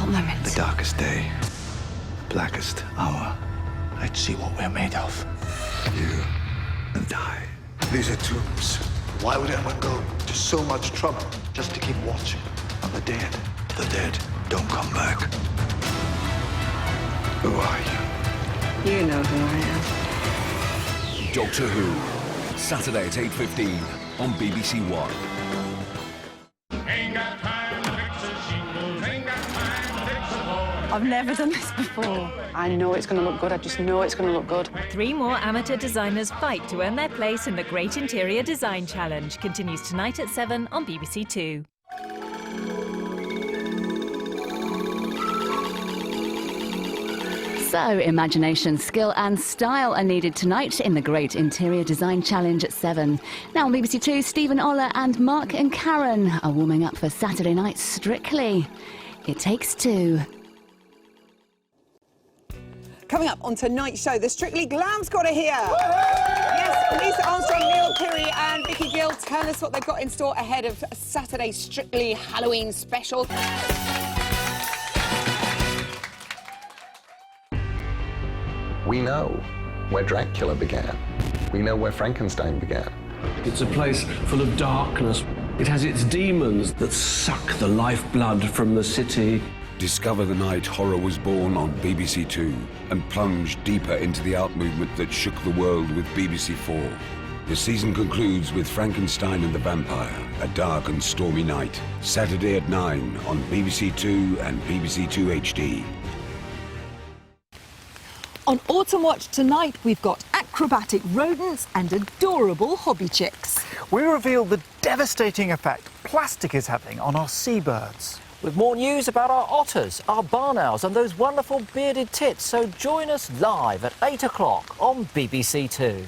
moment. The darkest day, the blackest hour. Let's see what we're made of. You and I. These are tombs. Why would anyone go to so much trouble just to keep watching on the dead? The dead don't come back. Who are you? You know who I am. Doctor Who, Saturday at 8:15 on BBC One. I've never done this before. I know it's going to look good. I just know it's going to look good. 3 more amateur designers fight to earn their place in the Great Interior Design Challenge. Continues tonight at 7 on BBC Two. So, imagination, skill and style are needed tonight in the Great Interior Design Challenge at 7. Now on BBC Two, Stephen Oller and Mark and Karen are warming up for Saturday night Strictly. It Takes Two. Coming up on tonight's show, the Strictly Glam Squad are here. Yes, Lisa Armstrong, Neil Curry and Vicky Gill tell us what they've got in store ahead of Saturday's Strictly Halloween special. We know where Dracula began. We know where Frankenstein began. It's a place full of darkness. It has its demons that suck the lifeblood from the city. Discover the night horror was born on BBC Two and plunge deeper into the art movement that shook the world with BBC Four. The season concludes with Frankenstein and the Vampire, a dark and stormy night. Saturday at 9 on BBC Two and BBC Two HD. On Autumnwatch tonight, we've got acrobatic rodents and adorable hobby chicks. We reveal the devastating effect plastic is having on our seabirds. With more news about our otters, our barn owls and those wonderful bearded tits. So join us live at 8 o'clock on BBC Two.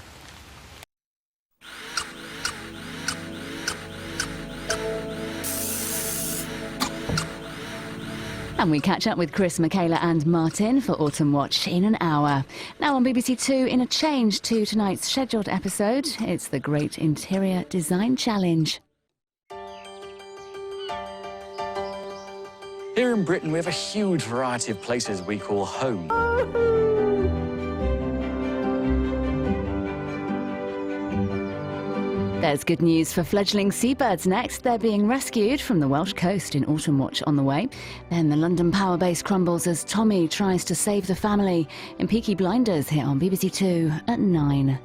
And we catch up with Chris, Michaela and Martin for Autumnwatch in an hour. Now on BBC Two, in a change to tonight's scheduled episode, it's the Great Interior Design Challenge. Here in Britain, we have a huge variety of places we call home. There's good news for fledgling seabirds next. They're being rescued from the Welsh coast in Autumnwatch on the way. Then the London power base crumbles as Tommy tries to save the family in Peaky Blinders here on BBC Two at 9.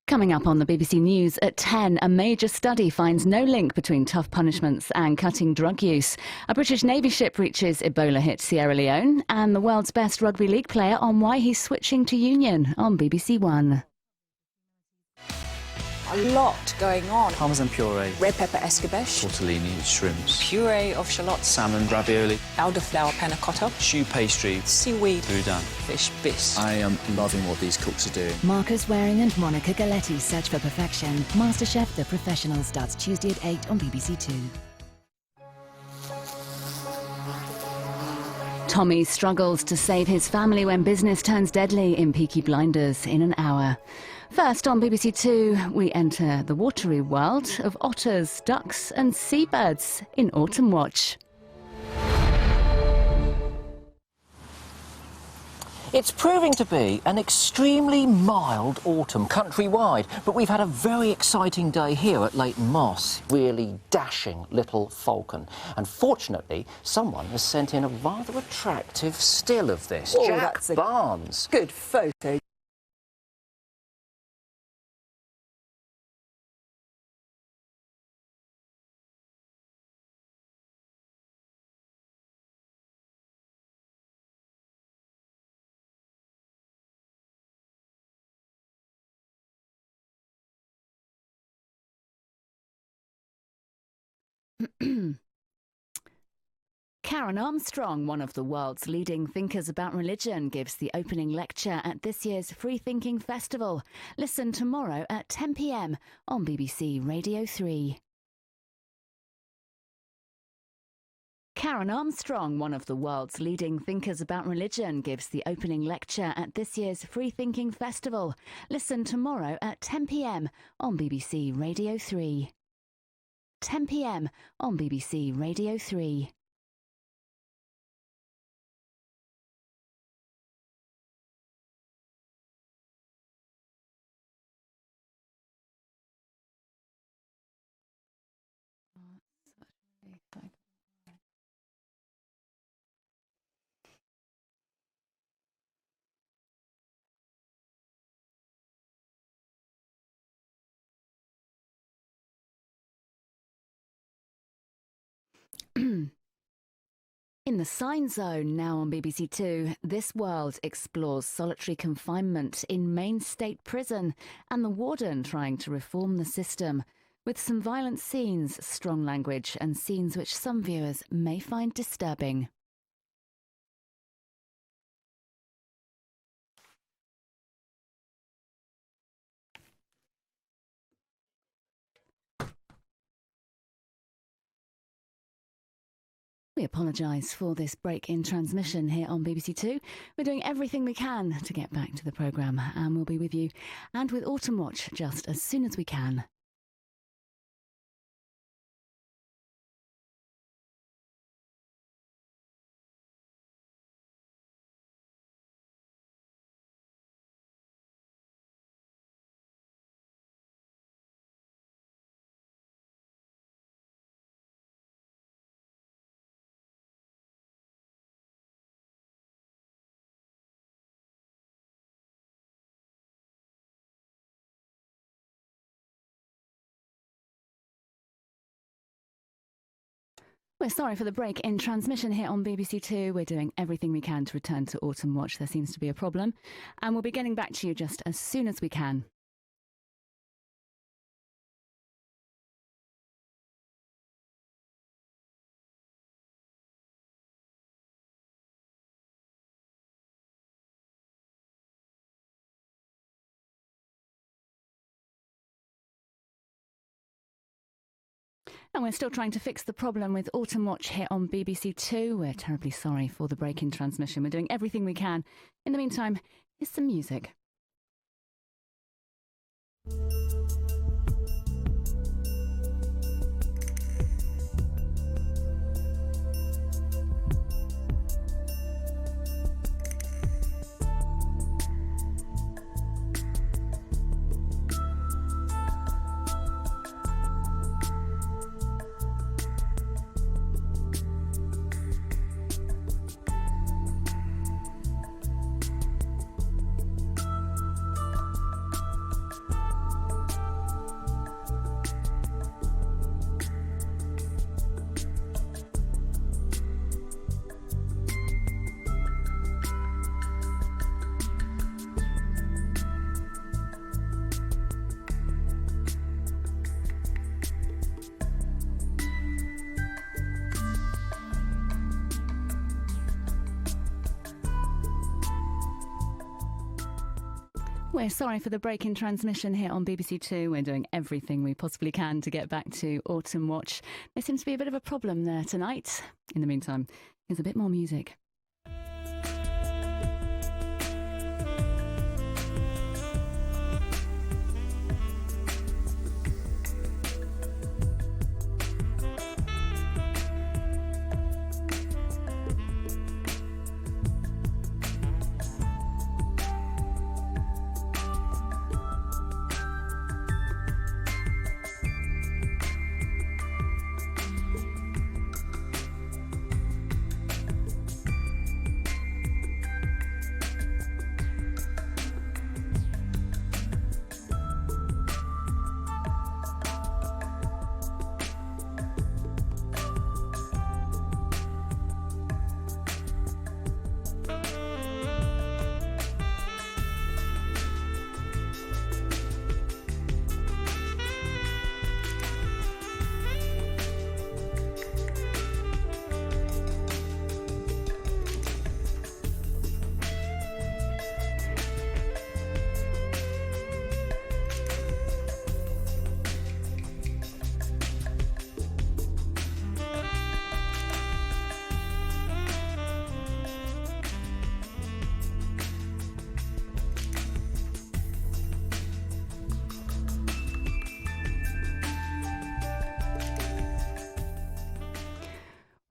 Coming up on the BBC News at 10, a major study finds no link between tough punishments and cutting drug use. A British Navy ship reaches Ebola-hit Sierra Leone, and the world's best rugby league player on why he's switching to Union on BBC One. A lot going on. Parmesan puree, Red pepper escabeche, tortellini, shrimps, puree of shallots, salmon ravioli, elderflower panna cotta, choux pastry, seaweed, boudin. fish bis. I am loving what these cooks are doing. Marcus Waring and Monica Galetti search for perfection. MasterChef The Professional starts Tuesday at 8 on BBC Two. Tommy struggles to save his family when business turns deadly in Peaky Blinders in an hour. First on BBC Two, we enter the watery world of otters, ducks and seabirds in Autumnwatch. It's proving to be an extremely mild autumn countrywide, but we've had a very exciting day here at Leighton Moss. Really dashing little falcon. And fortunately, someone has sent in a rather attractive still of this. Oh, Jack that's a Barnes. good photo. Karen Armstrong, one of the world's leading thinkers about religion, gives the opening lecture at this year's Free Thinking Festival. Listen tomorrow at 10 p.m. on BBC Radio 3. Karen Armstrong, one of the world's leading thinkers about religion, gives the opening lecture at this year's Free Thinking Festival. Listen tomorrow at 10 p.m. on BBC Radio 3. 10 p.m. on BBC Radio 3. In the Sign Zone, now on BBC Two, This World explores solitary confinement in Maine State Prison and the warden trying to reform the system, with some violent scenes, strong language and scenes which some viewers may find disturbing. We apologise for this break in transmission here on BBC Two. We're doing everything we can to get back to the programme, and we'll be with you and with Autumnwatch just as soon as we can. We're sorry for the break in transmission here on BBC Two. We're doing everything we can to return to Autumnwatch. There seems to be a problem, and we'll be getting back to you just as soon as we can. And we're still trying to fix the problem with Autumnwatch here on BBC Two. We're terribly sorry for the break in transmission. We're doing everything we can. In the meantime, here's some music. We're sorry for the break in transmission here on BBC Two. We're doing everything we possibly can to get back to Autumnwatch. There seems to be a bit of a problem there tonight. In the meantime, here's a bit more music.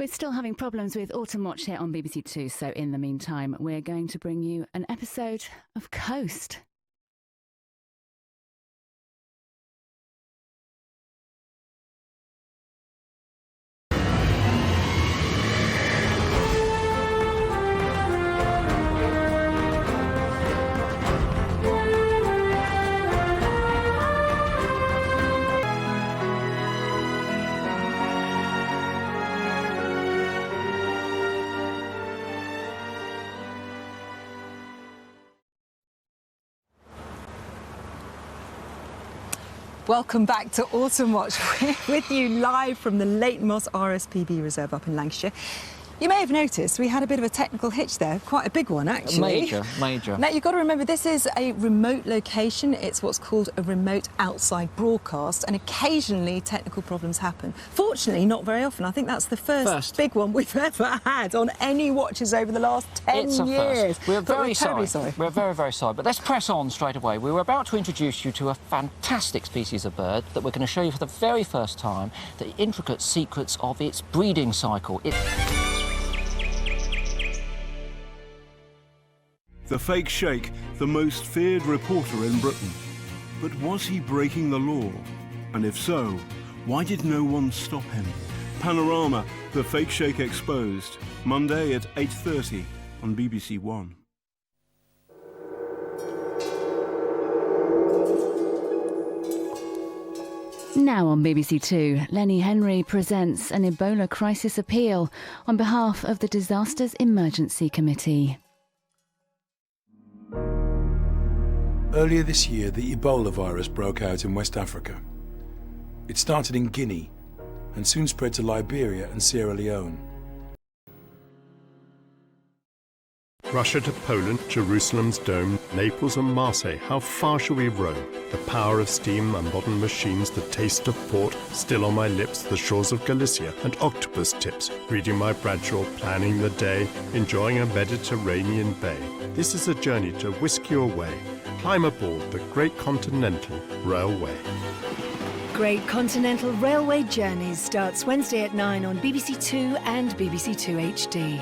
We're still having problems with Autumnwatch here on BBC Two, so in the meantime, we're going to bring you an episode of Coast. Welcome back to Autumnwatch. We're with you live from the Leighton Moss RSPB Reserve up in Lancashire. You may have noticed we had a bit of a technical hitch there, quite a big one actually. Major. Now you've got to remember this is a remote location. It's what's called a remote outside broadcast, and occasionally technical problems happen. Fortunately, not very often. I think that's the first big one we've ever had on any watches over the last 10 it's a years. First. We're very terribly sorry. We're very, very sorry. But let's press on straight away. We were about to introduce you to a fantastic species of bird that we're going to show you for the very first time the intricate secrets of its breeding cycle. The fake sheikh, the most feared reporter in Britain. But was he breaking the law? And if so, why did no one stop him? Panorama, the fake sheikh exposed. Monday at 8:30 on BBC One. Now on BBC Two, Lenny Henry presents an Ebola crisis appeal on behalf of the Disasters Emergency Committee. Earlier this year, the Ebola virus broke out in West Africa. It started in Guinea and soon spread to Liberia and Sierra Leone. Russia to Poland, Jerusalem's dome, Naples and Marseille, how far shall we roam? The power of steam and modern machines, the taste of port, still on my lips, the shores of Galicia and octopus tips, reading my Bradshaw, planning the day, enjoying a Mediterranean bay. This is a journey to whisk you away. Climb aboard the Great Continental Railway. Great Continental Railway Journeys starts Wednesday at 9 on BBC Two and BBC Two HD.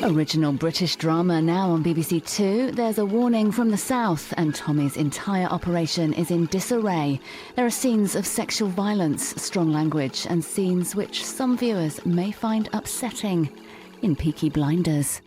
Original British drama now on BBC Two. There's a warning from the south, and Tommy's entire operation is in disarray. There are scenes of sexual violence, strong language, and scenes which some viewers may find upsetting in Peaky Blinders.